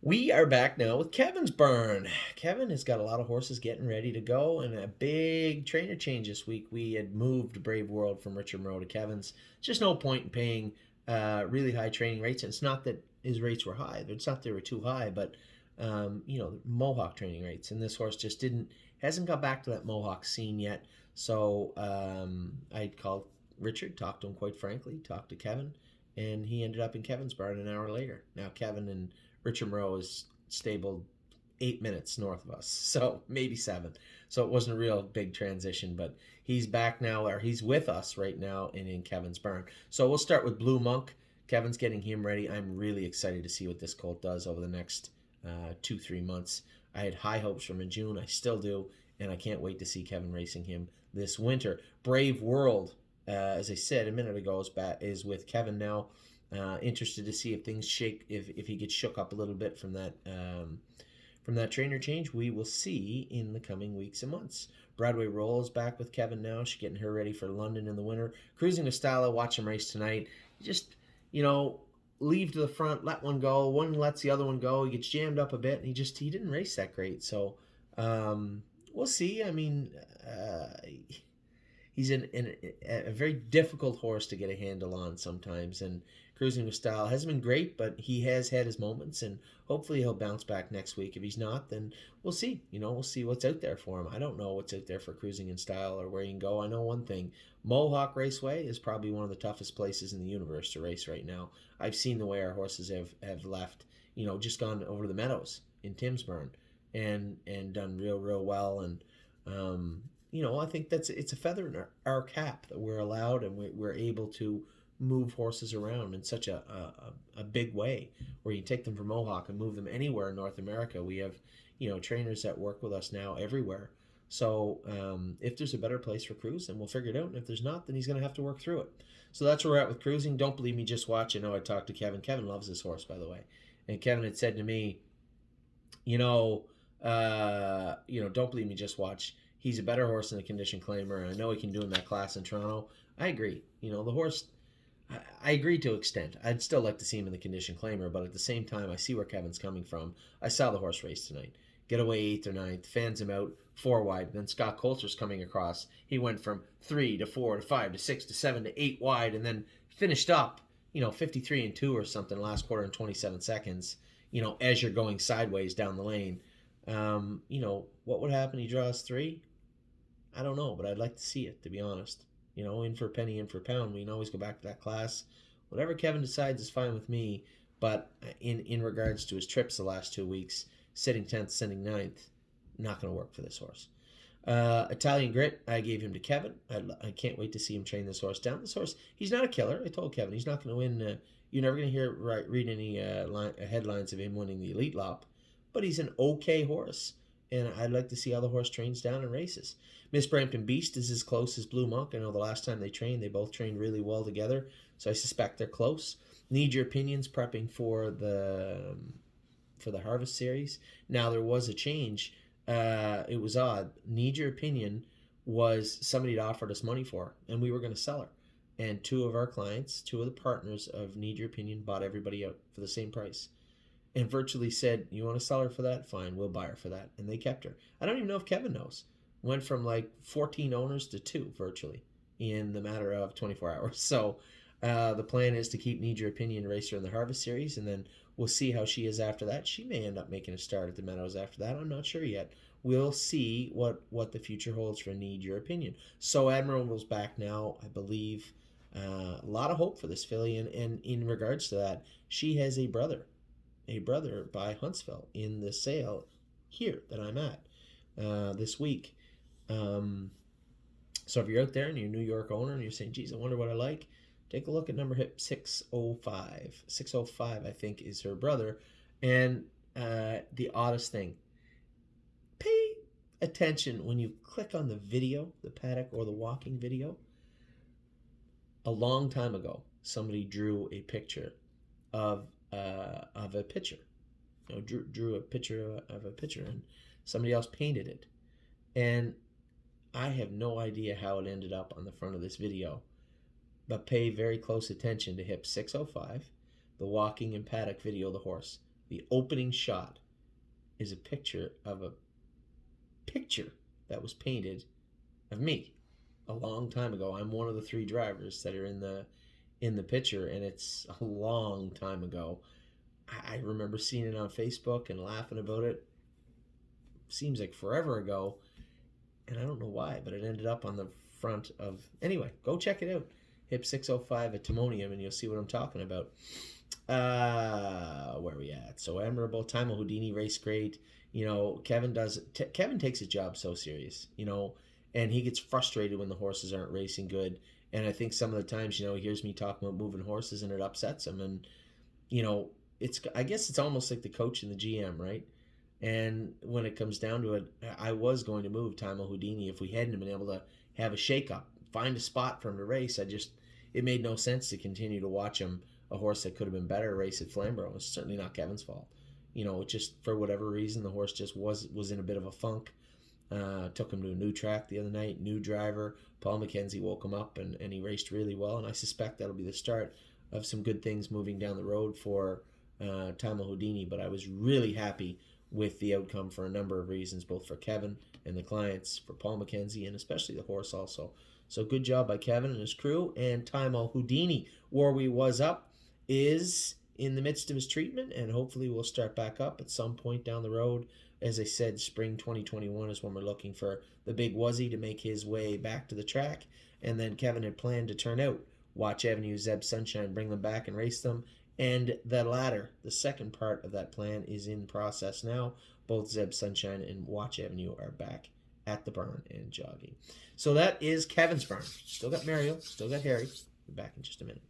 We are back now with Kevin's Burn. Kevin has got a lot of horses getting ready to go and a big trainer change this week. We had moved Brave World from Richard Monroe to Kevin's. Just no point in paying really high training rates. And it's not that his rates were high. It's not they were too high, but Mohawk training rates. And this horse just hasn't got back to that Mohawk scene yet. So I called Richard, talked to him quite frankly, talked to Kevin, and he ended up in Kevin's Barn an hour later. Now Kevin and Richard Monroe is stabled 8 minutes north of us, so maybe 7. So it wasn't a real big transition, but he's back now, or he's with us right now in Kevin's Barn. So we'll start with Blue Monk. Kevin's getting him ready. I'm really excited to see what this colt does over the next 2-3 months. I had high hopes from in June. I still do, and I can't wait to see Kevin racing him this winter. Brave World, as I said a minute ago, is with Kevin now. Interested to see if things shake, if he gets shook up a little bit from that trainer change. We will see in the coming weeks and months. Broadway Roll is back with Kevin now. She's getting her ready for London in the winter. Cruising with Style, watch him race tonight. Just, leave to the front, let one go. One lets the other one go. He gets jammed up a bit, and he didn't race that great. So we'll see. I mean, he's a very difficult horse to get a handle on sometimes, and Cruising with Style hasn't been great, but he has had his moments, and hopefully he'll bounce back next week. If he's not, then we'll see. We'll see what's out there for him. I don't know what's out there for Cruising in Style or where he can go. I know one thing. Mohawk Raceway is probably one of the toughest places in the universe to race right now. I've seen the way our horses have left, just gone over to the Meadows in Timsburn and done real well. And I think it's a feather in our cap that we're allowed and we're able to move horses around in such a big way, where you take them from Mohawk and move them anywhere in North America. We have trainers that work with us now everywhere. So if there's a better place for Cruise, then we'll figure it out, and if there's not, then he's going to have to work through it. So that's where we're at with Cruising. Don't believe me, just watch. I know I talked to Kevin loves this horse, by the way, and Kevin had said to me, don't believe me, just watch. He's a better horse than the condition claimer. I know he can do in that class in Toronto. I agree. The horse, I agree to an extent. I'd still like to see him in the condition claimer, but at the same time, I see where Kevin's coming from. I saw the horse race tonight. Get away 8th or 9th, fans him out 4 wide. Then Scott Coulter's coming across. He went from 3 to 4 to 5 to 6 to 7 to 8 wide, and then finished up, 53 and 2 or something last quarter in 27 seconds. As you're going sideways down the lane. What would happen? He draws 3. I don't know, but I'd like to see it, to be honest. In for a penny, in for a pound. We can always go back to that class. Whatever Kevin decides is fine with me. But in regards to his trips the last 2 weeks, sitting 10th, sitting 9th, not going to work for this horse. Italian Grit, I gave him to Kevin. I can't wait to see him train this horse down. This horse, he's not a killer. I told Kevin he's not going to win. You're never going to read any headlines of him winning the Elite Lop. But he's an okay horse. And I'd like to see how the horse trains down and races. Miss Brampton Beast is as close as Blue Monk. I know the last time they both trained really well together. So I suspect they're close. Need your opinions prepping for the Harvest Series. Now, there was a change. It was odd. Need your opinion was somebody that offered us money for her, and we were going to sell her. And 2 of our clients, 2 of the partners of Need Your Opinion, bought everybody out for the same price. And virtually said, you want to sell her for that? Fine, we'll buy her for that. And they kept her. I don't even know if Kevin knows. Went from like 14 owners to 2 virtually in the matter of 24 hours. So the plan is to keep Need Your Opinion, race her in the Harvest Series, and then we'll see how she is after that. She may end up making a start at the Meadows after that. I'm not sure yet. We'll see what the future holds for Need Your Opinion. So Admirable's back now, I believe. A lot of hope for this filly. And in regards to that, she has a brother by Huntsville in the sale here that I'm at this week. So if you're out there and you're a New York owner and you're saying, geez, I wonder what I like, take a look at number hip 605. 605, I think, is her brother. And the oddest thing, pay attention when you click on the video, the paddock or the walking video. A long time ago, somebody drew a picture of a pitcher. Drew a picture of a pitcher, and somebody else painted it. And I have no idea how it ended up on the front of this video, but pay very close attention to hip 605, the walking and paddock video of the horse. The opening shot is a picture that was painted of me a long time ago. I'm one of the 3 drivers that are in the picture, and it's a long time ago. I remember seeing it on Facebook and laughing about it. Seems like forever ago, and I don't know why, but it ended up on the front of. Anyway, go check it out. HIP 605 at Timonium, and you'll see what I'm talking about. Where are we at? So admirable. Timehoudini race great. You know, Kevin takes his job so serious. You know, and he gets frustrated when the horses aren't racing good. And I think some of the times, you know, he hears me talking about moving horses, and it upsets him. And you know, I guess it's almost like the coach and the GM, right? And when it comes down to it, I was going to move Timehoudini if we hadn't been able to have a shake-up, find a spot for him to race. It made no sense to continue to watch him, a horse that could have been better, race at Flamborough. It's certainly not Kevin's fault. You know, just for whatever reason, the horse just was in a bit of a funk. Took him to a new track the other night, new driver. Paul McKenzie woke him up, and he raced really well. And I suspect that'll be the start of some good things moving down the road for Timehoudini. But I was really happy with the outcome for a number of reasons, both for Kevin and the clients, for Paul McKenzie, and especially the horse also. So good job by Kevin and his crew. And Timehoudini, where we was up, is in the midst of his treatment, and hopefully we'll start back up at some point down the road. As I said, spring 2021 is when we're looking for the big Wuzzy to make his way back to the track. And then Kevin had planned to turn out Watch Avenue, Zeb Sunshine, bring them back and race them. And the latter, the second part of that plan, is in process now. Both Zeb Sunshine and Watch Avenue are back at the barn and jogging. So that is Kevin's barn. Still got Mario, still got Harry. Be back in just a minute.